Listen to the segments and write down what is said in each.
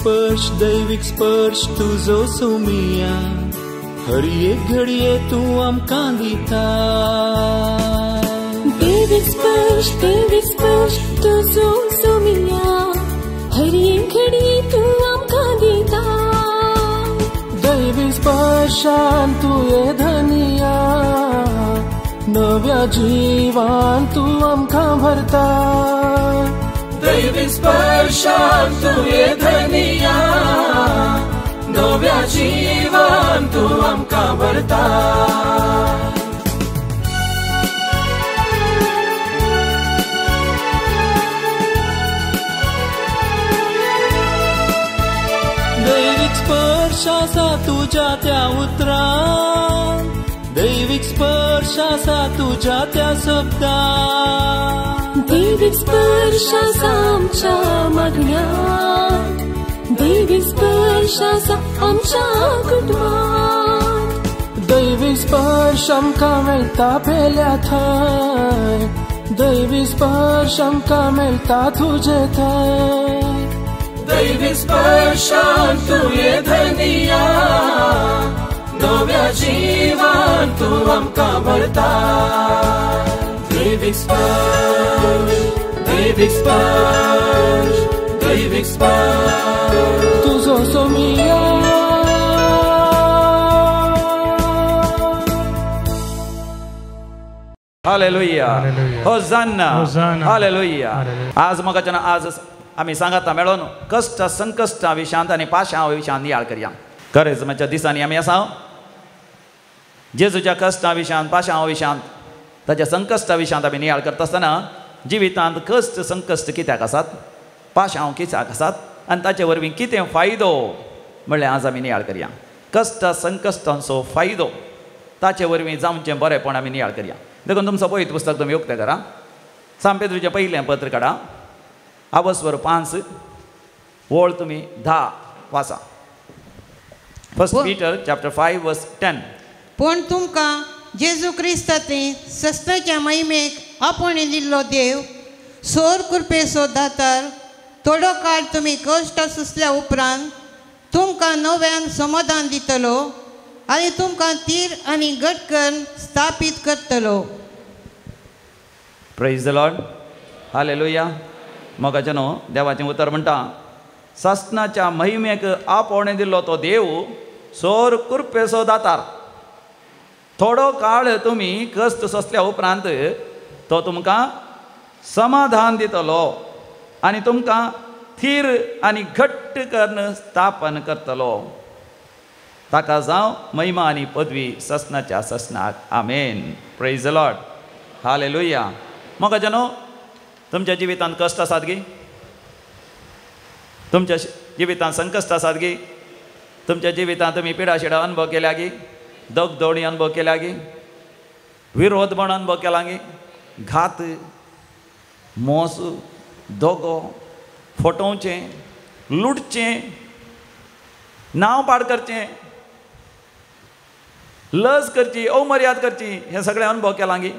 दैविक स्पर्श तुझो सोमिया हर एक घडये तू आमकां दिता दैविक स्पर्श तुझो सोमिया हर एक घडये तू आमकां दिता दैविक स्पर्शान तू ये धनिया नव्या जीवान तू आमकां भरता दैविक स्पर्शान तू ये धनिया नव्या जीवान तू आमकां भरता दैविक स्पर्श आसा तुझ्या त्या उतरान दैविक स्पर्श आसा तुझ्या त्या शब्दान दैविक स्पर्श आसा आमच्या मागण्यांत दैविक स्पर्श आसा आमच्या कुटुंबांत दैविक स्पर्श आमकां मेळटा पेल्या थंय दैविक स्पर्श आमकां मेळटा तुजे थंय दैविक स्पर्शान तू ये धनिया नव्या जीवान तू आमकां भरता दैविक स्पर्श दैविक स्पर्श दैविक स्पर्श तुझो सोमिया हालेलुया होसाना हालेलुया आज मोगाच्यान आज आमी सांगाता मेळोन कष्ट संकश्टा विशांत आनी पाशां विशांत नियाळ करया करेजमाच्या दिसांनी आमी आसा जेजूच्या कश्टा विशांत पाशां विशांत ताच्या संकश्टा विशांत आमी नियाळ करता आसतना जिवितांत कश्ट संकश्ट कित्याक आसात पाशां कित्याक आसात आनी ताचे वरवीं कितें फायदो म्हणल्यार आज आमी नियाळ करया कश्ट संकश्टांचो फायदो ताचे वरवीं जावचें बरेंपण आमी नियाळ करया देखून तुमचो पयलीं पुस्तक तुमी उक्तें करा सांत पेद्रूचें पयलें पत्र काडा आवस्वर 5 वळ तुमी 10 वाचा फर्स्ट पीटर चॅप्टर 5 वर्स 10 पण तुमकां जेजू क्रिस्तांतली सस्ताच्या महिमेक आपणे दिल्लो देव सोर कृपेचो दातार थोडो काळ तुमी कश्ट सुसल्या उपरांत तुमकां नव्यान समाधान दितलो आनी तुमकां तीर आनी घटकन स्थापीत करतलो प्रेज द लॉर्ड हालेलुया मोगाच्यानो देवाचें उतर म्हणटा सस्नाच्या महिमेक आपणे दिल्लो तो देव सोर कृपेचो दातार थोडो काळ तुमी कश्ट सोंसल्या उपरांत तो तुमकां समाधान दितलो आनी तुमकां थीर आनी घट्ट करून स्थापन करतलो ताका जावं महिमा आनी पदवी सस्नाच्या सस्नाक आमेन प्रेज द लॉर्ड हालेलुया मोगाच्यानो तुमच्या जिवितांत कश्ट आसात गी तुमच्या जिवितांत संकश्ट आसात गी तुमच्या जिवितांत तुमी पिडाशिडा अनुभव केल्या गी दगदोणी अनुभव केल्या गी विरोध म्हण अनुभव केला गी घात मोस दोगो फटोवचें लुटचें नांव पाड करचें लज करची अवमर्याद करची हें सगळें अनुभव केलां गी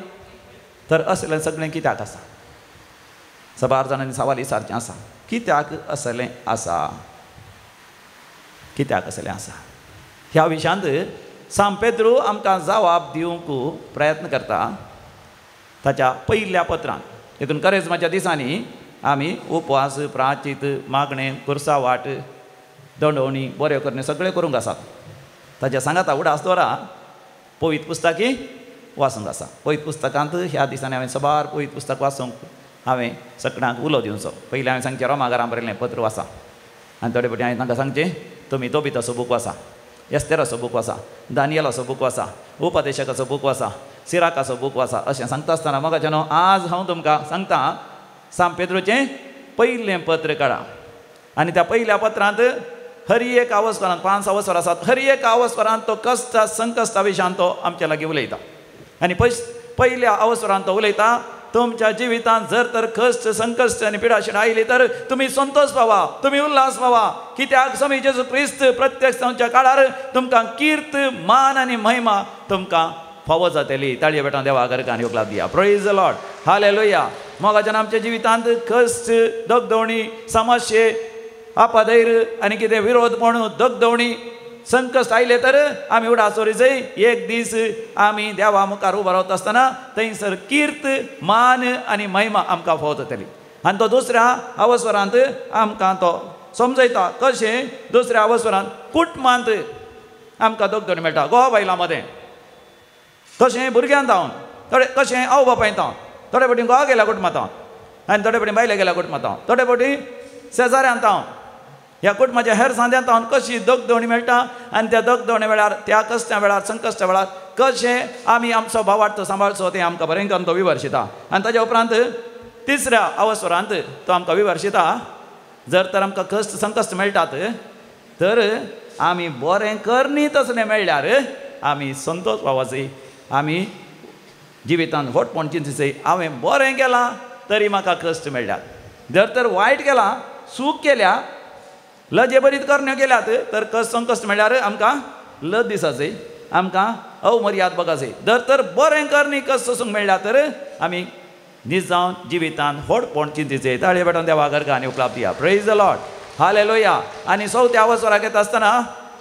तर असलें सगळें कित्याक आसा सबार जाणांनी सवाल विचारचें आसा कित्याक असलें आसा कित्याक असलें आसा ह्या विशयांत सांत पेद्रू आमकां जबाब दिवंक प्रयत्न करता ताच्या पयल्या पत्रांत देखून करेजमाच्या दिसांनी आमी उपवास प्राचीत मागणें कुर्सा वाट दंडोवणी बऱ्यो करणे सगळें करूंक आसात ताच्या सांगाता उडास द्वारा पवित्र पुस्तकी वाचूंक आसा पवित्र पुस्तकांत ह्या दिसांनी हांवें सबार पवित्र पुस्तक वाचूंक हांवें सगळ्यांक उलो दिवचो पयलीं हांवें सांगचें रोमाघरां बरयलें पत्र वाचा आनी थोडे फावटी हांवें तांकां सांगचें तुमी तोबिताचो बूक वाचा एस्तेराचो बूक वाचा दानियेलाचो बूक वाचा उपदेशकाचो बूक वाचा सिराकाचो बूक वाचा अशें सांगता आसतना मोगाच्यानो आज हांव तुमकां सांगता सांत पेद्रूचें पयलें पत्र काडा आनी त्या पयल्या पत्रांत हर एक अवस्थरांत 5 अवस्थर आसात हर एक अवस्थरांत तो कश्ट संकश्टा विशयान तो आमचे लागीं उलयता आनी पयल्या अवस्थरांत तो उलयता तुमच्या जिवितांत जर तर कश्ट संकश्ट आनी पिडाशिडां आयली तर तुमी संतोश पावा तुमी उल्हास पावा कित्याक स्वामी जेजू क्रिस्त प्रत्यक्ष जावच्या काळार तुमकां कीर्त मान आनी महिमा तुमकां फावो जातली ताळये बेटान देवा घरकान योगला दिया प्रेज द लॉर्ड हालेलुया मोगाच्यान आमच्या जिवितांत कश्ट दगदोणी समस्ये अपधैर्य आनी कितें विरोध म्हणून दगदवणी संकश्ट आयले तर आमी उडासोरीचय एक दीस आमी देवा मुखार उबो रावता आसतना थंयसर कीर्त मान आनी महिमा आमकां फावो जातली. आनी तो दुसऱ्या अवस्वरांत आमकां तो समजयता कशें दुसऱ्या अवस्वरांत कुटुंबांत आमकां दगदवणी मेळटा घोवा बायलां मदें. कशें भुरग्यांत हांव थोडे कशें आवय बापायंत हांव थोडे फावटी घोवा गेल्या कुटुंबांत हांव आनी थोडे फावटी बायले गेल्या कुटुंबांत हांव थोडे फावटी शेजाऱ्यांत हांव ह्या कुटुंबाच्या हेर सांद्यांत हांव कशी दगदवणी मेळटा. आनी त्या दगदवणे वेळार त्या कश्टा वेळार संकश्टा वेळार कशें आमी आमचो भावार्थ सांबाळचो तें आमकां बरें करून तो विवरशिता. आनी ताच्या उपरांत तिसऱ्या अवस्वरांत तो आमकां विवरशिता जर तर आमकां कश्ट संकश्ट मेळटात तर आमी बरें करनी तसलें मेळ्ळ्यार आमी संतोश पावचें. आमी जिवितांत होटपण चिंतचें हांवें बरें केलां तरी म्हाका कश्ट मेळ्ळ्यात. जर तर वायट केलां सूख केल्या लजे बरीत करण्यो केल्यात तर कश्ट संकश्ट मेळ्ळ्यार आमकां लज दिसाचें आमकां अवमर्याद बगाचें. जर तर बरें करनी कश्ट सोसूंक मेळ्ळ्या तर आमी न्हीज जावन जिवितांत होटपण चिंतचें. ताळये पेटोवन देवा घरका आनी उपलाब दिया. Praise the lord. हालेलुया. आनी चवथ्या अवस्वराक येता आसतना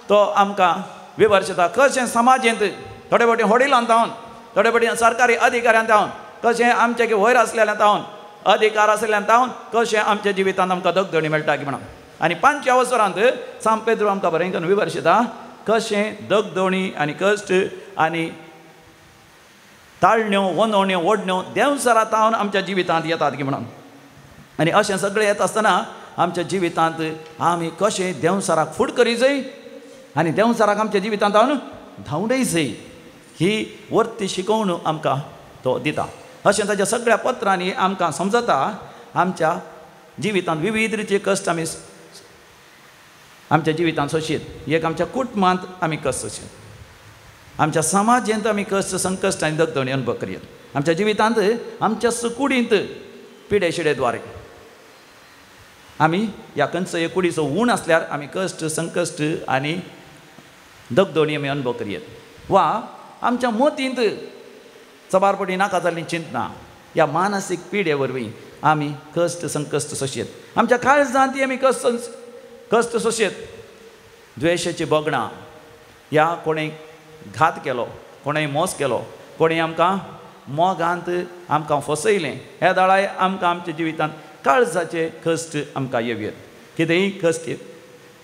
तो आमकां विवरशिता कशें समाजींत थोडे फावटी वडिलांत हांव थोडे फावटी सरकारी अधिकाऱ्यांत हांव कशें आमचे वयर आसलेल्यांत हांव अधिकार आसलेल्यांत हांव कशें आमच्या जिवितांत आमकां दगदवणी मेळटा की म्हणून. आनी पांचव्या अवस्वरांत सांत पेद्रू आमकां बरें करून विवरशिता कशें दगदवणी आनी कश्ट आनी ताळण्यो वनवण्यो ओडण्यो देंवसरांत हांव आमच्या जिवितांत येतात की म्हणून. आनी अशें सगळें येता आसतना आमच्या जिवितांत आमी कशें देंवसराक फूट करीचय आनी देंवसराक आमच्या जिवितांत हांव धांवडयचय ही वर्ती शिकोवण आमकां तो दिता. अशें ताच्या सगळ्या पत्रांनी आमकां समजता आमच्या जिवितांत विविध रितीचे कश्ट आमी आमच्या जिवितांत सोंशीत एक आमच्या कुटुंबांत आमी कश्ट सोंशीत आमच्या समाजांत आमी कश्ट संकश्ट आनी दगदवणी अनुभव करयत आमच्या जिवितांत आमच्या सुकुडींत पिडे शिडे द्वारे आमी ह्या खंयचोय कुडीचो उण आसल्यार आमी कश्ट संकश्ट आनी दगदवणी आमी अनुभव करयत वा आमच्या मोतींत चबारपटी नाका जाल्ली चिंतना ह्या मानसीक पिडे वरवीं आमी कश्ट संकश्ट सोंशयत आमच्या काळजांत आमी कश्ट सोंशयत द्वेशाची बोगणां ह्या कोणें घात केलो कोणेंय मोस केलो कोणें आमकां मोगांत आमकां फसयलें ह्या दाळाय आमकां आमच्या जिवितांत काळजाचे कश्ट आमकां येवयत. कितेंय कश्ट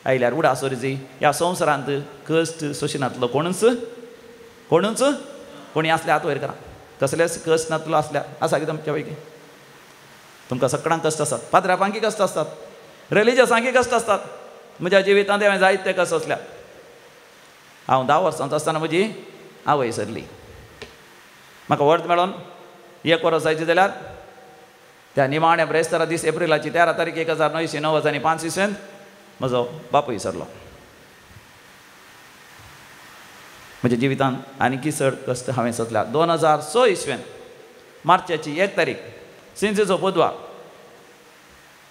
आयल्यार उडासोरीची ह्या संवसारांत कश्ट सोशिनातलो कोणूच कोणी आसल्यार हात वयर करा. कसलेच कश्ट नातलो आसल्यार आसा की तुमच्या पैकी तुमकां सगळ्यांक कश्ट आसात. पाद्रापांकी कश्ट आसतात रिलिजसांकी कश्ट आसतात. म्हज्या जिवितांत हांवें जायते कश्ट आसल्यात. हांव 10 वर्सांचो आसतना म्हजी आवय सरली. म्हाका वर्त मेळोन 1 वर्स जायची जाल्यार त्या निमाण्या ब्रेस्तारा दीस एप्रिलाची 13 तारीख 1990 आनी 5 इसवेंत म्हजो बापूय सरलो. म्हज्या जिवितांत आनीक चड कश्ट हांवें सोंसल्यात. 2006 इसवेंत मार्चाची 1 तारीख सिंचेचो बुधवार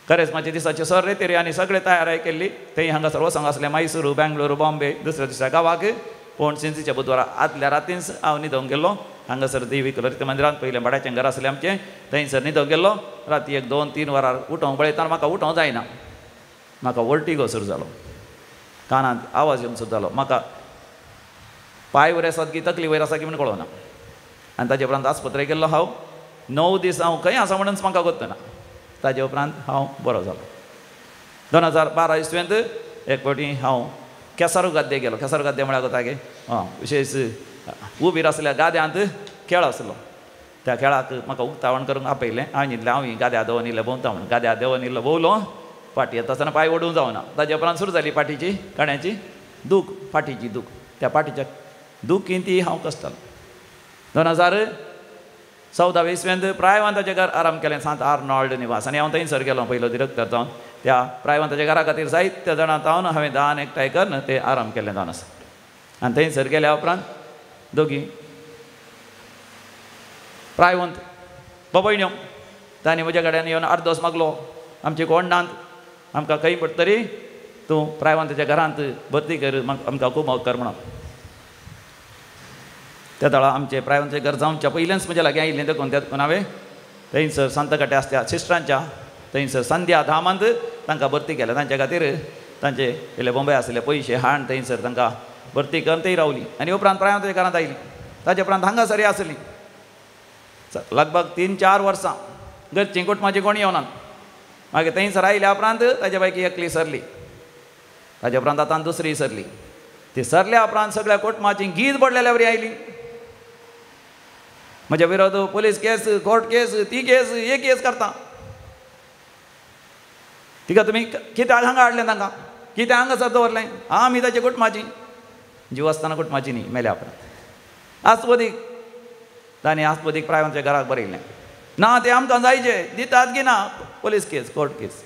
करेस्माच्या दिसाची सर रेतेरी आनी सगळे तयारी केल्ली. थंय हांगासर वसंक आसलें मैसूर बेंगलोर बॉम्बे दुसऱ्या दिसा गांवाक पूण सिंचेच्या बुधवारा आदल्या रातींच हांव न्हिदोंक गेल्लो. हांगासर देवी ललित मंदिरांत पयलें भाड्याचें घर आसलें आमचें थंयसर न्हिदोंक गेल्लो. राती 1-2-3 वरार उठोवंक पळयतना म्हाका उठोवंक जायना. म्हाका वर्टिगो सुरू जालो. कानांत आवाज येवंक सुरू जालो. म्हाका पांय वयर आसात की तकली वयर आसा की म्हण कळना. आनी ताजे उपरांत आस्पत्रेक गेल्लो हांव. 9 दीस हांव खंय आसा म्हणून म्हाका गोत्त ना. ताजे उपरांत हांव बरो जालो. 2012 इसवेंत एक फावटी हांव केसारू गाद्दे गेलो. केसारू गाद्दे म्हळ्यार कोतागे विशेश उबीर आसल्या गाद्यांत खेळ आसलो. त्या खेळाक म्हाका उक्तावण करूंक आपयलें. हांवें न्हिदलें हांव गाद्या देंवन इल्लें भोंवता म्हणून. गाद्या देंवन इल्लो भोंवलो. फाटी येता आसतना पांय ओडूंक जावना. ताजे उपरांत सुरू जाली फाटीची कण्याची दूख फाटीची दूख. त्या फाटीच्या दुखीन ती हांव कसतालो. 2014 इसवेंत प्रायवंताचें घर आराम केलें सांत आर्नॉल्ड निवास आनी हांव थंयसर गेलो पयलो डिरेक्टर जावन. त्या प्रायवंताच्या घरा खातीर जायत्या जाणां जावन हांवें दान एकठांय करून तें आराम केलें जावन आसा. आनी थंयसर गेल्या उपरांत दोगी प्रायवंत भयण्यो तांणी म्हज्या कडेन येवन अर्दोस मागलो. आमचे कोंडांत आमकां खंय पडटा तरी तूं प्रायवंताच्या घरांत भरती कर आमकां खूब मोग कर म्हणून. त्या दाळा आमचे प्रायवंताचें घर जावच्या पयलेंच म्हज्या लागीं आयिल्लें देखून त्या देखून हांवें थंयसर सांत कट्या आसल्या सिस्टरांच्या थंयसर संध्या धामांत तांकां भरती केल्या. तांचे खातीर तांचे इल्ले बॉम्बे आसले पयशे हाण थंयसर तांकां भरती करून थंय रावली आनी उपरांत प्रांतकारांत आयली. ताचे उपरांत हांगासर आसली लगभग 3-4 वर्सां घरचीं कुटुंबाची कोणी येवनात. मागीर थंयसर आयल्या उपरांत ताचे पैकी एकली सरली. ताचे उपरांत आतां दुसरी सरली. ती सरल्या उपरांत सगळ्या कुटुंबाची गीत पडलेल्या बरी आयली. म्हज्या विरोध पुलीस केस, कोर्ट केस, ती केस, हे केस करता. तिका तुमी कित्याक हांगा हाडलें तांकां, कित्याक हांगासर दवरलें? आमी ताचे कुटुंबाची जीव आसतना कुटुंबाची न्ही, मेल्या उपरांत आस्पदीक तांणी आस्पदीक प्रायवांच्या घराक बरयलें. ना ते आमकां जायचे दितात की ना, पुलीस केस, कोर्ट केस.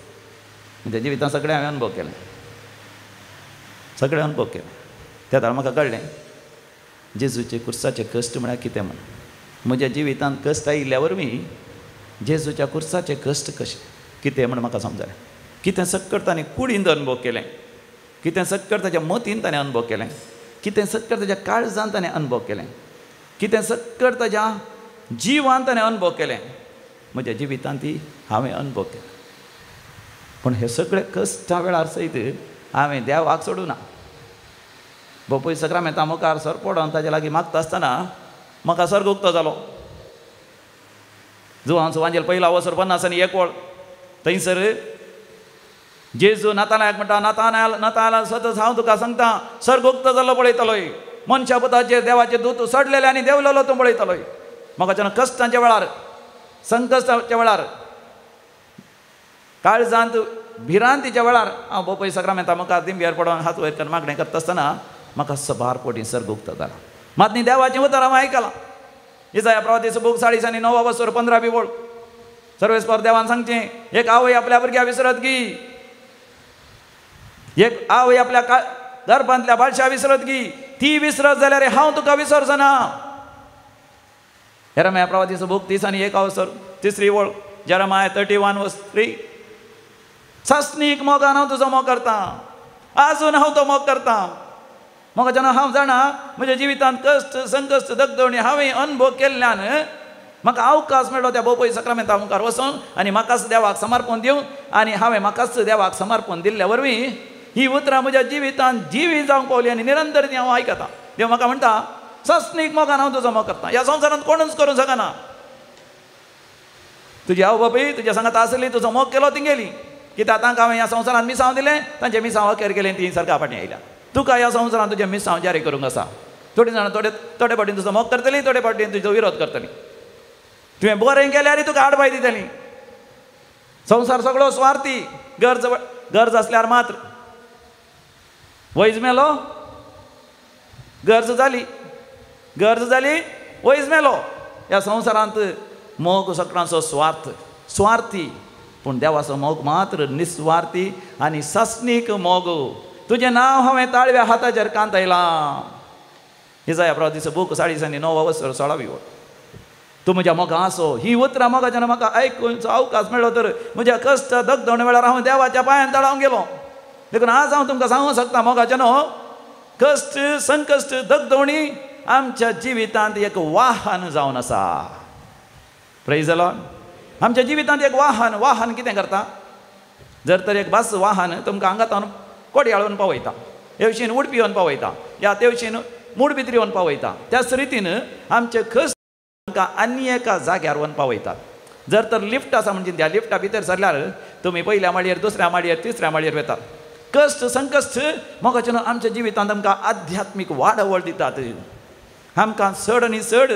म्हज्या जिवितांत सगळें हांवें अनुभव केलें, सगळें अनुभव केलें. त्या तर म्हाका कळ्ळें जेजूचे कुर्साचे कश्ट म्हळ्यार कितें म्हण. म्हज्या जिवितांत कश्ट आयिल्ल्या वरवीं जेजूच्या कुर्साचे कश्ट कशे कितें म्हण म्हाका समजलें. कितें सक्कट ताणें कुडींत अनुभव केलें, कितें सक्कट ताच्या मतीन ताणें अनुभव केलें, कितें सक्कट ताच्या काळजांत ताणें अनुभव केलें, कितें सक्कट ताच्या जिवान ताणें अनुभव केलें. म्हज्या जिवितांत ती हांवें अनुभव केलें. पूण हे सगळे कश्टा वेळार सयत हांवें देवाक सोडूं ना. बापूय सक्रामेंता मुखार सर पडोन ताचे लागीं मागता आसतना म्हाका सर्ग उक्तो जालो. जुवान सुवांजेल पयला वसर 50 वळ थंयसर जेजू नातानाक म्हणटा, नातानाल सतत हांव तुका सांगता सर्ग उक्तो जाल्लो पळयतलोय, मनशा पुताचेर देवाचे दूत सडलेले आनी देंवलेलो तूं पळयतलोय. म्हाका जेन्ना कश्टांच्या वेळार, संकश्टाच्या वेळार, काळजांत भिरांतीच्या वेळार हांव बापूय सक्रामेंता मुखार दिंब्यार पडोन हात वयर करून मागणें करता आसतना म्हाका सबार पोटी सर्ग उक्तो जाला. मात न्ही देवाचें उतर हांवें आयकलां. इसाया प्रवादीचो बूक 49 वळ सर्वेस्पर देवान सांगचें, एक आवय आपल्या भुरग्या विसरत गी, एक आवय आपल्या गर्भांतल्या बाळशा विसरत गी, ती विसरत जाल्यार हांव तुका विसरचो ना. येरमाया प्रवादीचो बूक 30 वळ जेरमाया 31:3 सासनीक मोगान हांव तुजो मोग करता, आजून हांव तो मोग करता. म्हाका जेन्ना हांव जाणा म्हज्या जिवितांत कश्ट, संकश्ट, दगदवणी हांवें अनुभव केल्ल्यान म्हाका अवकाश मेळ्ळो त्या बापूय सक्रामेंता मुखार वचून आनी म्हाकाच देवाक समर्पण दिवं. आनी हांवें म्हाकाच देवाक समर्पण दिल्ल्या वरवीं ही उतरां म्हज्या जिवितांत जिवी जावंक पावली आनी निरंतर ती हांव आयकतां. देव म्हाका म्हणटा, सासनीक मोगान हांव तुजो मोग करता. ह्या संवसारांत कोणूच करूंक शकना. तुजी आवय बापूय तुज्या सांगात आसली, तुजो मोग केलो ती गेली. कित्याक तांकां हांवें ह्या संवसारांत मिसांव दिलें, तांचे मिसांव अखेर गेलें, ती सरका फाटीं आयल्या. तुका ह्या संवसारांत तुजें मिसांव जारी करूंक आसा. थोडीं जाणां थोडे फावटीं तुजो मोग करतलीं, थोडे फावटीं तुजो विरोध करतलीं. तुवें बरें केल्यार तुका आडबाय दितलीं. संवसार सगळो स्वार्थी. गरज आसल्यार मात्र वैज मेलो, गरज जाली वैज मेलो. ह्या संवसारांत मोग सगळ्यांचो स्वार्थी, पूण देवाचो मोग मात्र निस्वार्थी आनी सस्नीक मोग. तुजें नांव हांवें ताळव्या हाताचेर कांतयलां. इसाया प्रवादीचो बूक 9:16 वळ. तूं म्हज्या मोगा आसो. ही उतरां मोगा जेन्ना म्हाका आयकूंचो अवकाश मेळ्ळो तर म्हज्या कश्ट दगदवणे वेळार हांव देवाच्या पांयान तळावन गेलो. देखून आज हांव तुमकां सांगूंक शकता, मोगाचें न्हू, कश्ट, संकश्ट, दगदवणी आमच्या जिवितांत एक वाहन जावन आसा. Praise the Lord. आमच्या जिवितांत एक वाहन कितें करता? जर तर एक बस वाहन तुमकां हांगातान कोडयाळून पावयता, तेवशीन उडपी व्हरून पावयता, या तेवशीन मूडबित्री व्हरून पावयता, त्याच रितीन आमचे कश्ट तांकां आनी एका जाग्यार व्हरून पावयतात. जर तर लिफ्ट आसा म्हणजे त्या लिफ्टा भितर सरल्यार तुमी पयल्या माळयेर, दुसऱ्या माळयेर, तिसऱ्या माळयेर वेतात. कश्ट, संकश्ट मोगाचें आमच्या जिवितांत आमकां आध्यात्मीक वाडवळ दितात. आमकां चड आनी चड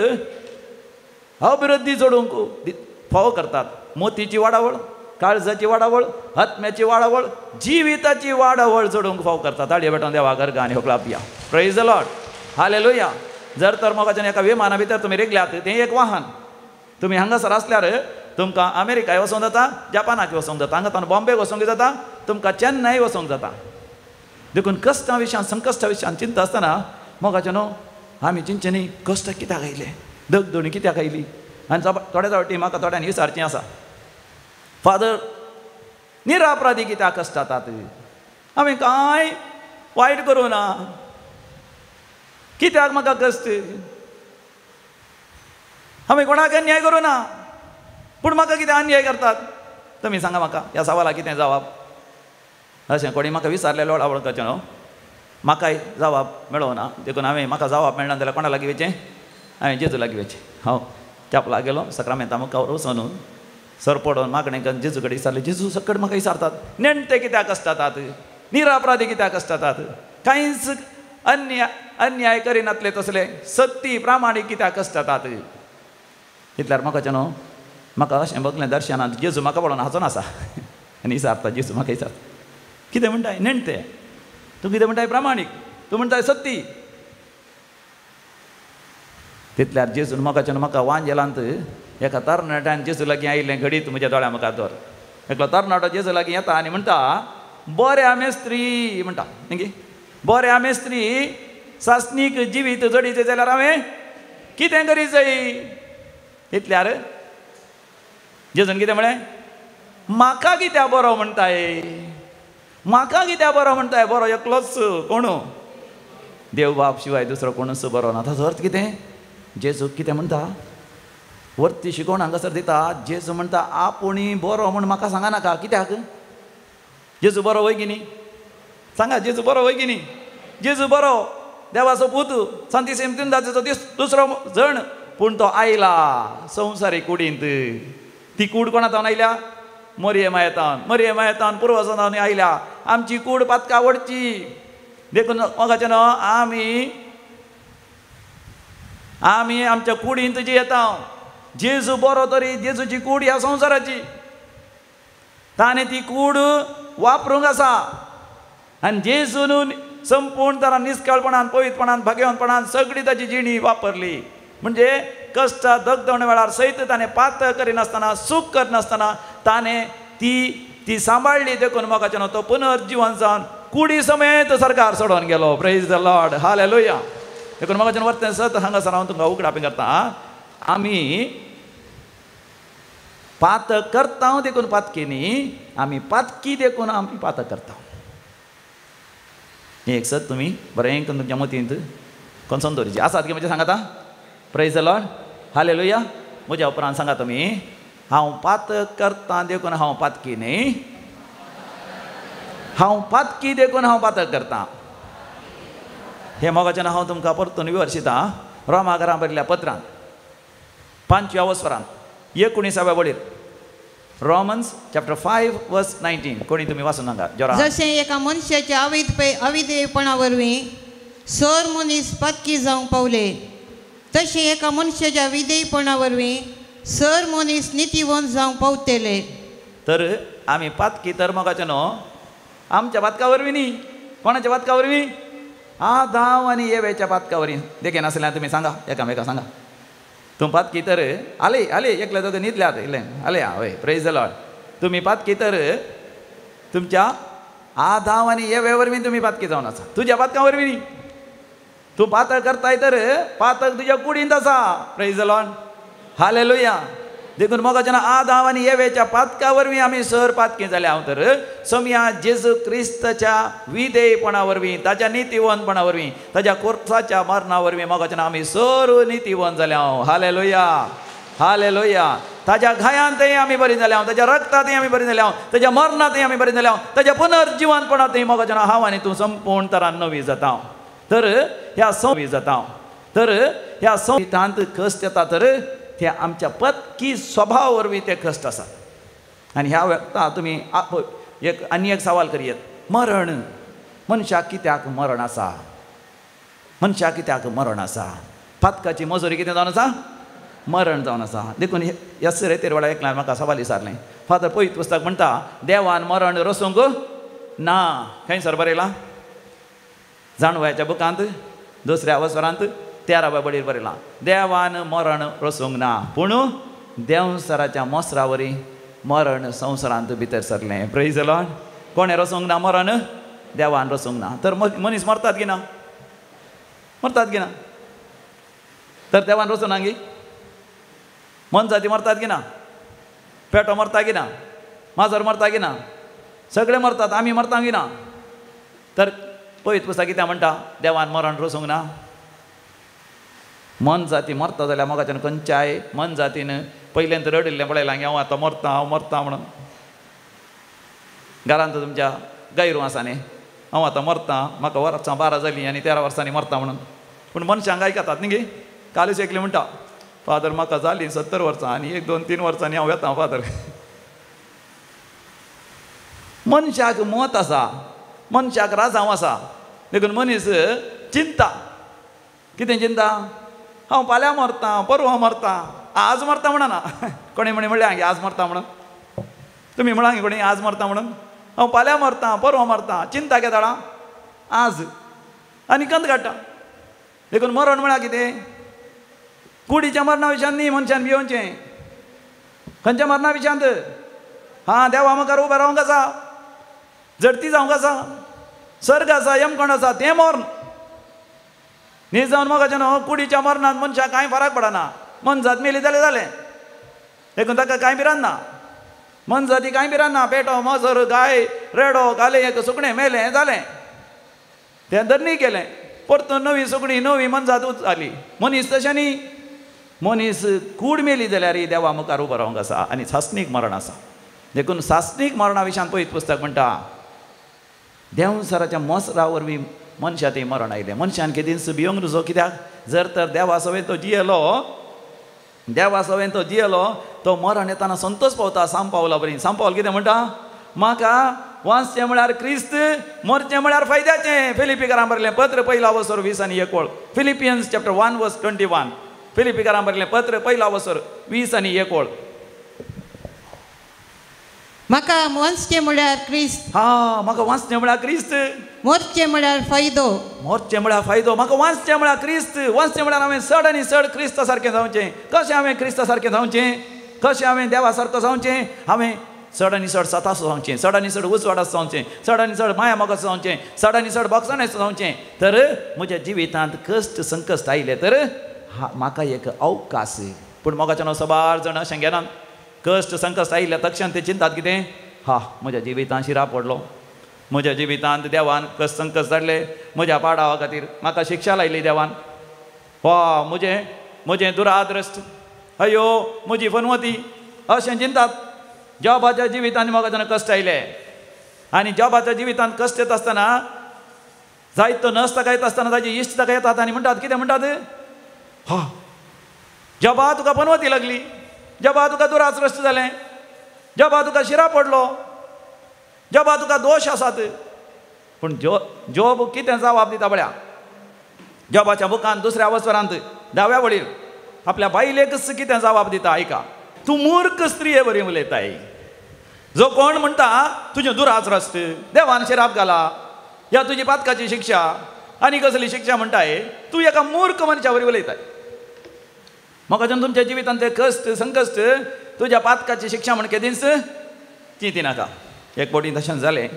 अभिवृद्धी जोडूंक फावो करतात. मोतीची वाडावळ, काळजाची वाडावळ, आत्म्याची वाडावळ, जिविताची वाडावळ जोडूंक फावो करतात. ताळयो भेटोवन देवा गर्गा आनी होकळाप दिया. Praise the lord. हालेलुया. जर तर मोगाच्यान एका विमाना भितर तुमी रेगल्यात, तें एक वाहन. तुमी हांगासर आसल्यार तुमकां अमेरिकाय वचूंक जाता, जपानाक वचूंक जाता, हांगातान बॉम्बे वचूंक जाता, तुमकां चेन्नय वचूंक जाता. देखून कश्टा विशयान, संकश्टा विशयान चिंता आसतना मोगाचें न्हू, आमी चिंतचे न्ही कश्ट कित्याक आयले, दगदवणी कित्याक आयली. आनी थोड्या फावटी म्हाका थोड्यांनी विचारचें आसा, फादर निरापराधी कित्याक कश्ट जातात? हांवें कांय वायट करूं ना, कित्याक म्हाका कश्ट? हांवें कोणाक अन्याय करूं ना, पूण म्हाका कित्याक अन्याय करतात? तुमी सांगा म्हाका ह्या सवालाक कितें जवाब अशें कोणी म्हाका विचारलेलो वळखचें न्हू म्हाकाय जवाब मेळो ना देखून हांवें म्हाका जवाब मेळना जाल्यार कोणा लागीं वचचें हांवें जेजू लागीं वचचें हांव चॅपलाक गेलो सक्रामेंता मुखार वचून सर पडोवन मागणें करून जेजू कडेन विचारलें जेजू सकट म्हाका विचारतात नेणटे कित्याक असतात निरापराधी कित्याक असतात कांयच अन्याय करिनातले तसले सत्ती प्रामाणीक कित्याक असतात इतल्यार म्हाका न्हू म्हाका अशें बगलें दर्शनांत जेजू म्हाका पळोवन हांसोन आसा आनी विचारता जेजू म्हाका विचारता कितें म्हणटाय नेणटे तूं कितें म्हणटाय प्रामाणीक तूं म्हणटाय सत्ती तितल्यार जेजून म्हाका वांजेलांत एका तरणाट्यान जेजू लागीं आयिल्लें घडीत म्हज्या दोळ्या मुखार दवर एकलो तरणाटो जेजू लागीं येता आनी म्हणटा बऱ्या मेस्त्री म्हणटा न्ही बऱ्या मेस्त्री सासणीक जिवीत जडीचें जाल्यार हांवें कितें करी जाय तितल्यार जेजून कितें म्हळें म्हाका कित्याक बरो म्हणटाय म्हाका कित्याक बरो म्हणटाय बरो एकलोच कोण देव बाप शिवाय दुसरो कोणूच बरो ना ताचो अर्थ कितें जेजू कितें म्हणटा वर्ती शिकोवण हांगासर दिता जेजू म्हणटा आपुणी बरो म्हूण म्हाका सांगा नाका कित्याक जेजू बरो वय की न्ही सांगा जेजू बरो वय की न्ही जेजू बरो देवाचो पूत सांती सेमतींदाचो दुसरो जण पूण तो आयला संवसारीक कुडींत ती कूड कोणातावन आयल्या मरियमा येतावन पुर्वजांनी आयल्या आमची कूड पातका वडची देखून मगाचे न्हू आमी आमच्या कुडींत जी येता जेजू बरो तरी जेजूची कूड ह्या संवसाराची ताणें ती कूड वापरूंक आसा आनी जेजून संपूर्ण तरान निश्कळपणान पवित्रपणान भाग्यवानपणान सगळी ताची जिणी वापरली म्हणजे कश्ट दगदवणे वेळार सयत ताणें पातळ करिनासतना सूख करनासतना ताणें ती सांबाळली देखून म्हाका न्हू तो पुनर्जीवन जावन कुडी समेत सरकार सोडून गेलो प्रेज द लॉर्ड हालेलुया देखून म्हाका वर्तें सत हांगासर हांव तुमकां उगडापी करता आमी पातळ करता देखून पातकी न्ही आमी पातकी देखून आमी पातळ करता एक सत तुमी बरें करून तुमच्या मतींत कोणसोन दवरची आसात की म्हणजे सांगाता प्रेज द लॉर्ड हालेलुया म्हज्या उपरांत सांगा तुमी हांव पातळ करता देखून हांव पातकी न्ही हांव पातकी देखून हांव पातळ करता हे मोगाचें हांव तुमकां परतून विवरशिता रोमाकारां बरयल्ल्या पत्रांत 5व्या वस्वरांत 19व्या वळीर रोमन्स चॅप्टर 5 वर्स 19 कोणी तुमी वाचून सांगा जरा जशें एका मनशाच्या अविधेयपणा वरवीं सर मनीस पातकी जावंक पावले तशें एका मनशाच्या विधेयपणा वरवीं सर मनीस नितीवंत जावंक पावतले तर आमी पातकी तर मोगाचें न्हू आमच्या पातका वरवीं न्ही कोणाच्या पातका वरवीं आदाम आनी येवेच्या पातका वरवीं देखीन आसल्यार तुमी सांगा एकामेका सांगा तूं पातकी तर आले एकले दोग न्हिदल्यात इल्लें आले हय प्रेज द लॉर्ड तुमी पातकी तर तुमच्या आदाम आनी येवे वरवीं तुमी पातकी जावन आसा तुज्या पातका वरवीं न्ही तूं पातळ करताय तर पातक तुज्या कुडींत आसा प्रेज द लॉर्ड हालेलुया देखून मोगाचें आदाम आनी येवेच्या पातका वरवीं आमी सर पातकी जाले हांव तर सोम्या जेजू क्रिस्ताच्या विधेयपणा वरवीं ताच्या नितीवंतपणा वरवीं ताच्या कोर्साच्या मरणा वरवीं मोगाचें आमी सर नितीवंत जाले हांव हालेलुया हालेलुया ताच्या घायांतय आमी बरी जाले हांव ताच्या रक्तांतय आमी बरी जाले हांव ताच्या मरणांतय आमी बरी जाले हांव ताच्या पुनर्जीवनपणांतय मोगाचें हांव आनी तूं संपूर्ण तरान नवी जाता तर ह्या संवी जाता तर ह्या संविधांत कश्ट येता तर ते आमच्या पत्की स्वभाव वरवीं ते कश्ट आसात आनी ह्या वक्ता तुमी आनी एक सवाल करियेत मरण मनशाक कित्याक मरण आसा मनशाक कित्याक मरण आसा पातकाची मजुरी कितें जावन आसा मरण जावन आसा देखून ह्या रेतेर वेळार एकल्यान म्हाका सवाल विचारलें फादर पवित्र पुस्तक म्हणटा देवान मरण रचूंक ना खंयसर बरयलां जाणवाच्या बुकांत 2ऱ्या वस्वरांत 13व्या बळीर बरयलां देवान मरण रचूंक ना पूण देवसराच्या मोसरा वरी मरण संवसारांत भितर सरलें प्रेज द लॉर्ड कोणें रचूंक ना मरण देवान रचूंक ना तर मनीस मरतात की ना तर देवान रचूं ना गी मनजाती मरतात की ना पेटो मरता की ना माजर मरता की ना सगळे मरतात आमी मरता की ना तर पवित्र पुस्तक कितें म्हणटा देवान मरण रचूंक ना मन जाती मरता जाल्यार मोगाच्यान खंयच्याय मन जातीन पयलेंत रडिल्लें पळयलां की हांव आतां मरता म्हणून घरांत तुमच्या गैरू आसा न्ही हांव आतां मरतां म्हाका वर्सां 12 जालीं आनी 13 वर्सांनी मरता म्हणून पूण मनशांक आयकतात न्ही गे कालूच एकलें म्हणटा फादर म्हाका जालीं 70 वर्सां आनी 1, 2, 3 वर्सांनी हांव येता फादर मनशाक मत आसा मनशाक राजांव आसा देखून मनीस चिंता कितें चिंता हांव फाल्यां मरतां परवां मरतां आज मरता म्हणना कोणी म्हणलें हांगे आज मरता म्हणून तुमी म्हणा कोणी आज मरता म्हणून हांव फाल्यां मरतां परवां मरतां चिंता घेताळा आज आनी कंत काडटा देखून मरण म्हळ्यार कितें कुडीच्या मरणा विशयान न्ही मनशान भियोवचें खंयच्या मरणा विशयांत हां देवा मुखार उबें रावंक आसा झडती जावंक आसा सर्ग आसा यमकोण आसा तें मरण न्ही जावन मोगाचें न्हू कुडीच्या मरणांत मनशाक कांय फरक पडना मन जात मेली जालें जालें देखून ताका कांय भिरांत ना मन जाती कांय भिरांत ना पेटो मजर गाय रेडो घाले एक सुकणें मेलें जालें तें धरणी केलें परतून नवी सुकणी नवी मनजात जाली मनीस तशें न्ही मनीस कूड मेली जाल्यार देवा मुखार उबो रावंक आसा आनी सासणीक मरण आसा देखून सासणीक मरणा विशयान पळयत पुस्तक म्हणटा देंवसराच्या मसरा वरवीं मनशां थंय मरण आयलें मनशान कितें भियोंक नजो कित्याक जर तर देवा सवेन तो जियेलो देवा सवेन तो जियेलो तो मरण येताना संतोष पावता साम पावला बरी साम पावल कितें म्हणटा म्हाका वाचचें म्हळ्यार क्रिस्त मरचें म्हळ्यार फायद्याचें फिलिपिकारां बरयलें पत्र 1:20 फिलिपियन्स चॅप्टर 1:21 फिलिपिकारां बरयलें पत्र 1:20 म्हाका वाचचें म्हळ्यार क्रिस्त हां म्हाका वाचचें म्हळ्यार क्रिस्त मरचें म्हळ्यार फायदो मरचें म्हळ्यार फायदो म्हाका वाचचें म्हळ्यार क्रिस्त वाचचें म्हळ्यार हांवें चड आनी चड क्रिस्ता सारकें जावचें कशें हांवें क्रिस्ता सारकें जावचें कशें हांवें देवा सारको जावचें हांवें चड आनी चड सतासो जावचें चड आनी चड उजवाडाचो जावचें चड आनी चड माया मोगाचो जावचें चड आनी चड भोगसणाचो जावचें तर म्हज्या जिवितांत कश्ट संकश्ट आयले तर म्हाका एक अवकाश पूण मोगाचें हांव सबार जाण अशें घेनात कश्ट संकश्ट आयिल्ल्या तक्षण ते चिंतात कितें म्हज्या जिवितांत शिरा पडलो म्हज्या जिवितांत देवान कश्ट संकश्ट धाडले म्हज्या पाडावा खातीर म्हाका शिक्षा लायली देवान म्हजें दुरादृश्ट अयो म्हजी फनवती अशें चिंतात जॉबाच्या जिवितांत मोगाचें कश्ट आयले आनी जॉबाच्या जिवितांत कश्ट येता आसतना जायतो नस ताका येता आसतना ताजे इश्ट ताका येतात आनी म्हणटात कितें म्हणटात जॉबा तुका फनवती लागली जॉबा तुका दुरादृश्ट जालें जॉबा तुका शिरा पडलो जॉबा तुका दोश आसात पूण जॉब कितें जबाब दिता बळ्या जॉबाच्या बुकांत दुसऱ्या अवसरांत 10व्या वळीर आपल्या बायलेक कितें जबाब दिता आयका तूं मूर्ख स्त्रिये बरी उलयताय जो कोण म्हणटा तुजें दुरादृश्ट देवान शिराप घाला ह्या तुजी पातकाची शिक्षा आनी कसली शिक्षा म्हणटाय तूं एका मूर्ख मनशा बरी उलयताय मोगाचें तुमच्या जिवितांत ते कश्ट संकश्ट तुज्या पातकाची शिक्षा म्हण केदींच चिंती नाका एक फावटी तशें जालें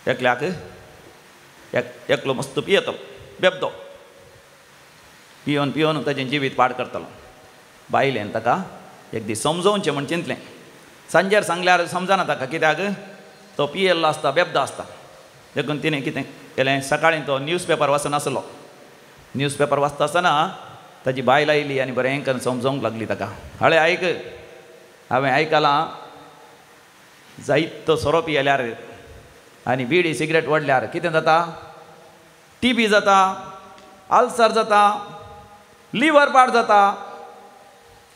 एकल्याक एकलो मस्त पियेतो बेबदो पियोन पियोन ताजें जिवीत पाड करतलो बायलेन ताका एक दीस समजोवचें म्हण चिंतलें सांजेर सांगल्यार समजना ताका कित्याक तो पियेल्लो आसता बेबदो आसता देखून तिणें कितें केलें सकाळीं तो न्यूजपेपर वाचनासलो न्यूजपेपर वाचता आसतना ताजी बायल आयली आनी बरें करून समजोवंक लागली ताका हळे आयक हांवें आयकलां जायतो सोरो पियेल्यार आनी बिडी सिगरेट ओडल्यार कितें जाता TB जाता आल्सर जाता लिवर पाड जाता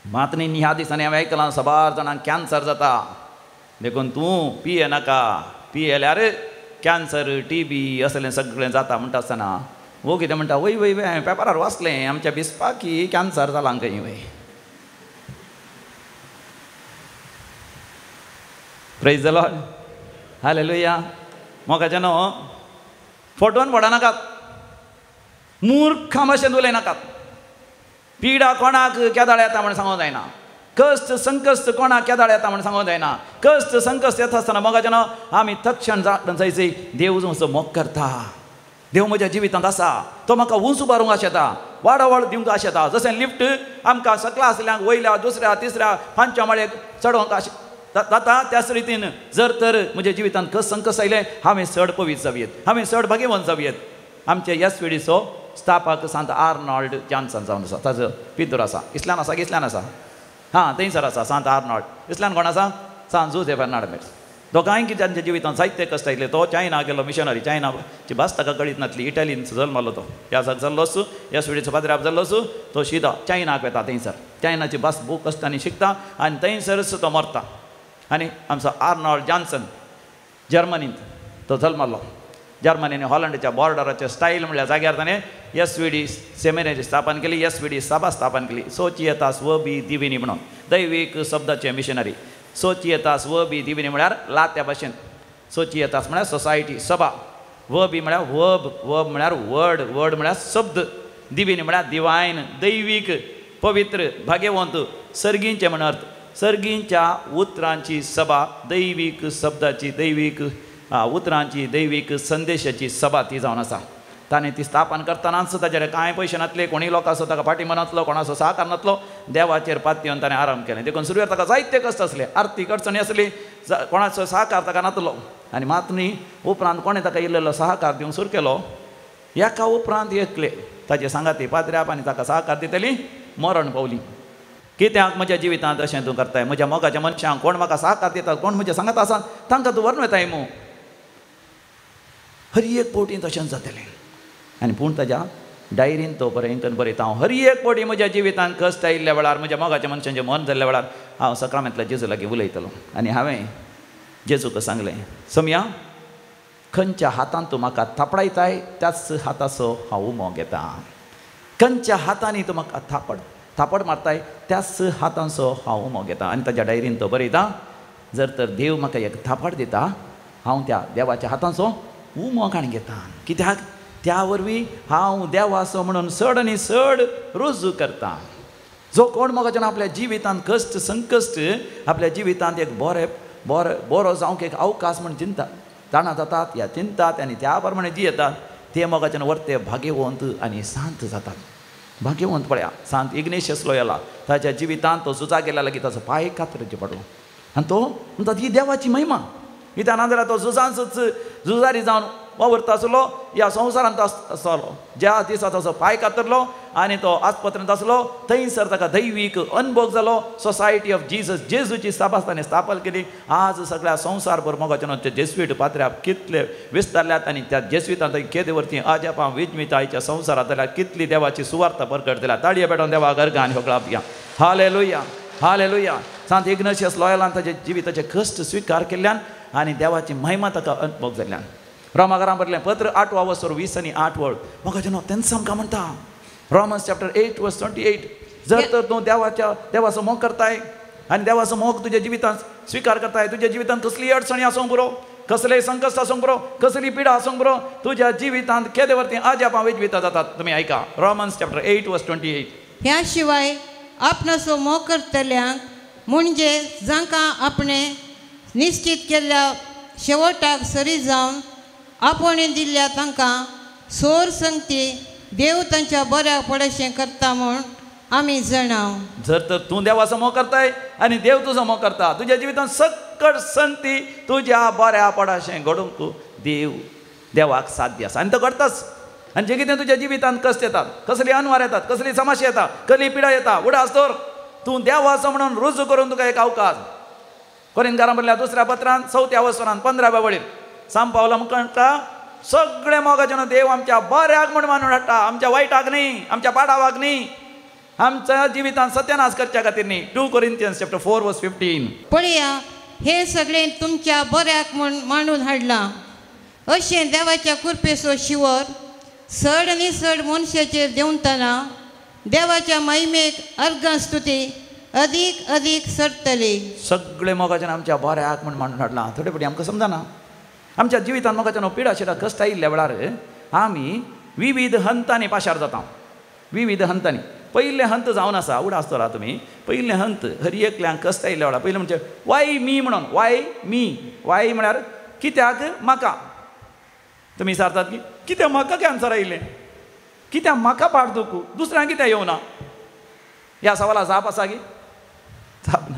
मात न्ही ह्या दिसांनी हांवें आयकलां सबार जाणांक कॅन्सर जाता देखून तूं पिये नाका पियेल्यार कॅन्सर TB असलें सगळें जाता म्हणटा आसतना वो कितें म्हणटा वय वय वय हांवें पेपरार वाचलें आमच्या बिस्पाकी कॅन्सर जाला खंय वय प्रेज द लॉर्ड हालेलुया मोगाचें न्हू फोटोवन पडनाकात मूर्खा भशेन उलयनाकात पिडा कोणाक केदाळ येता म्हण सांगूंक जायना कश्ट संकश्ट कोणाक केदाळ येता म्हण सांगूंक जायना कश्ट संकश्ट येता आसतना मोगाचें न्हू आमी तक्षण जायचे देव जो मोग करता देव म्हज्या जिवितांत आसा तो म्हाका उंच उबारूंक आशेता वाडवळ दिवंक आशेता जशें लिफ्ट आमकां सकला आसल्यांक वयल्या दुसऱ्या तिसऱ्या 5व्या माळयेक चडोवंक जाता त्याच रितीन जर तर म्हज्या जिवितांत कश्ट संकश्ट आयलें हांवें चड पवित्र जावयेत हांवें चड भाग्यवान जावयेत आमचे SVDचो स्थापक सांत आर्नॉल्ड जॉन्सन जावन आसा ताजो पितूर आसा इस्लान आसा हां थंयसर आसा सांत आर्नॉल्ड इस्लान कोण आसा सांत जोसेफ हर्नांडीस तो कांय की तांच्या जिवितांत जायते कश्ट आयिल्ले. तो चायना गेलो मिशनरी. चायनाची भास ताका कळीत नासली. इटालीन जल्मलो तो. ह्या जाग जाल्लोच एसविडीचो पाद्र्याप जाल्लोच तो सीदा चायनाक वेता. थंयसर चायनाची भास खूब कश्टांनी शिकता आनी थंयसरच तो मरता. आनी आमचो आर्नॉल्ड जॉन्सन जर्मनींत तो जल्मलो. जर्मनीन हॉलंडच्या बॉर्डराच्या स्टायल म्हणल्यार जाग्यार ताणें एसविडी सेमिनरी स्थापन केली. एसविडी सभा स्थापन केली. सोचिएतास व बी दिविनी म्हणून दैवीक शब्दाचे मिशनरी. सोचिएतास व बी दिविनी म्हळ्यार लात्या भाशेन. सोचिएतास म्हळ्यार सोसायटी सभा. व बी म्हळ्यार वर्ब. वर्ब म्हळ्यार वर्ड. वर्ड म्हळ्यार शब्द. दिविनी म्हळ्यार दिवायन दैवीक पवित्र भाग्यवंत सर्गींचे म्हण अर्थ. सर्गींच्या उतरांची सभा दैवीक शब्दाची दैवीक उतरांची दैवीक संदेशाची सभा ती जावन आसा. ताणें ती स्थापन करतनाच ताचेर कांय पयशे नासले. कोणी लोक आसा ताका पाठिंबो नासलो. कोणाचो सहकार नासलो. देवाचेर पातयेवन ताणें आराम केलें. देखून सुरवेर ताका जायते कश्ट आसले. आर्थीक अडचणी आसली. कोणाचो सहकार ताका नासलो. आनी मात न्ही उपरांत कोणें ताका इल्लो सहकार दिवंक सुरू केलो. एका उपरांत एकले ताचे सांगाती पाद्र्याप आनी ताका सहकार दितली मरण पावली. कित्याक म्हज्या जिवितांत अशें तूं करताय. म्हज्या मोगाच्या मनशांक कोण म्हाका सहकार दितात कोण म्हज्या सांगात आसात तांकां तूं व्हरून वताय मू. हर एक पोवटी तशेंच जातलें. आनी पूण ताज्या डायरीन तो बरेंकन बरयता हांव हर एक पोवटी म्हज्या जिवितांत कश्ट आयिल्ल्या वेळार म्हज्या मोगाच्या मनशांचें मन जाल्ल्या वेळार हांव सकाळमेंतल्या जेजू लागीं उलयतलो. आनी हांवें जेजूक सांगलें सम्या खंयच्या हातान तूं म्हाका थापडायताय त्याच हाताचो हांव उमो घेता. खंयच्या हातांनी तूं म्हाका थापड मारताय त्याच हातांचो हांव उमो घेता. आनी ताज्या डायरीन तो बरयता जर तर देव म्हाका एक थापड दिता हांव त्या देवाच्या हातांचो उमो काण घेता. कित्याक त्या वरवीं हांव देवाचो म्हणून चड आनी चड रुजू करता. जो कोण मोगाच्यान आपल्या जिवितांत कश्ट संकश्ट आपल्या जिवितांत एक बरो जावंक एक अवकाश म्हण चिंता जाणा जातात या चिंतात आनी त्या प्रमाणे जियेतात ते मोगाच्यान वर्ते भाग्यवंत आनी शांत जातात. भाग्यवंत पळया सांत इग्नेशियस लोयोला ताच्या जिवितांत तो झुजा गेल्या लागीं ताचो पांय कातरचे पडलो. आनी तो म्हणटा ही देवाची महिमा. कित्याक नाजाल्यार तो झुजांचोच झुजारी जावन वावरता आसलो ह्या संवसारांत आसलो. ज्या दिसा ताचो पांय कातरलो आनी तो आस्पत्रेंत आसलो थंयसर ताका दैवीक अनुभव जालो. सोसायटी ऑफ जिजस जेजूची सभा ताणें स्थापन केली. आज सगळ्या संवसारभर मोगाच्यान जेसवीट पात्र्याक कितले विस्तारल्यात आनी त्या जेसवीतांत केदे वरती आज आपण विजमीत आयच्या संवसारांत जाल्यार कितली देवाची सुवार्ता परगट जाल्या. ताळये पेटोवन देवा घरगा आनी होकळा या हालेलुया हालेलुया. सांत इग्नेशियस लोयोलान ताचे जिविताचे कश्ट स्वीकार केल्ल्यान आनी देवाची महिमा ताका अनुभव जाल्ल्यान. रोमाकारां बरयलें पत्र 8:20 आनी 8 मोगाच्यान तेंच आमकां म्हणटा रोमन्स चॅप्टर 8:28 जर तर तूं देवाचो मोग करताय आनी देवाचो मोग तुज्या जिवितांत स्वीकार करताय तुज्या जिवितांत कसलीय अडचणी आसूंक बरो कसलेय संकश्ट आसूंक बरो कसली पिडा आसूंक बरो तुज्या जिवितांत केदे वरती आज आपण वेजविता जातात. तुमी आयका रोमन्स चॅप्टर 8:28. ह्या शिवाय आपणाचो मोग करतल्यांक म्हणजे जांकां आपणें निश्चित केल्ल्या शेवटाक सरी जावन आपोणें दिल्ल्या तांकां सोर संगती देव तांच्या बऱ्या पडशें करता म्हूण आमी जाणाव. जर तर तूं देवाचो मोग करताय आनी देव तुजो मोग करता तुज्या जिवितांत सकट संगती तुज्या बऱ्या पडाशें घडोवंक देवाक साध्य आसा आनी तो करताच. आनी जें कितें तुज्या जिवितांत कश्ट येतात कसली अनवार येतात कसली समस्या येता कसली पिडा येता उडास तर तूं देवाचो म्हणून रुजू करून तुका एक अवकाश. कोरिंथकारां बरयल्या दुसऱ्या पत्रांत 4थ्या वचनांत 15व्या वळेर सांत पावलो म्हणटा सगळे मोगाच्यान देव आमच्या बऱ्याक म्हण मानून हाडटा आमच्या वायटाक न्ही आमच्या पाडावाक न्ही आमच्या जिवितांत सत्यानाश करच्या खातीर न्ही. 2 Corinthians chapter 4:15. पळया हे सगळें तुमच्या बऱ्याक म्हण मांडून हाडलां. अशें देवाच्या कृपेचो शिवर चड आनी चड मनशाचेर देंवतना देवाच्या महिमेक अर्गां स्तुती अदीक अदीक सरतली. सगळे मोगाच्यान आमच्या बऱ्याक म्हण मांडून हाडलां. थोडे फावटी आमकां समजना आमच्या जिवितांत मोगाच्यान पिडा शिडा कश्ट आयिल्ल्या वेळार आमी विविध हंतांनी पाशार जाता. विविध हंतांनी पयले हंत जावन आसा उडास तोरा तुमी पयले हंत हर एकल्यांक कश्ट आयिल्ल्या वेळार पयलें म्हणजे वाय मी म्हणून वाय मी वाय म्हळ्यार कित्याक म्हाका. तुमी विचारतात की कित्याक म्हाका कॅन्सर आयिल्लें कित्याक म्हाका पाड दुखू दुसऱ्यांक कित्याक येवना ह्या सवाला जाप आसा की जाप ना.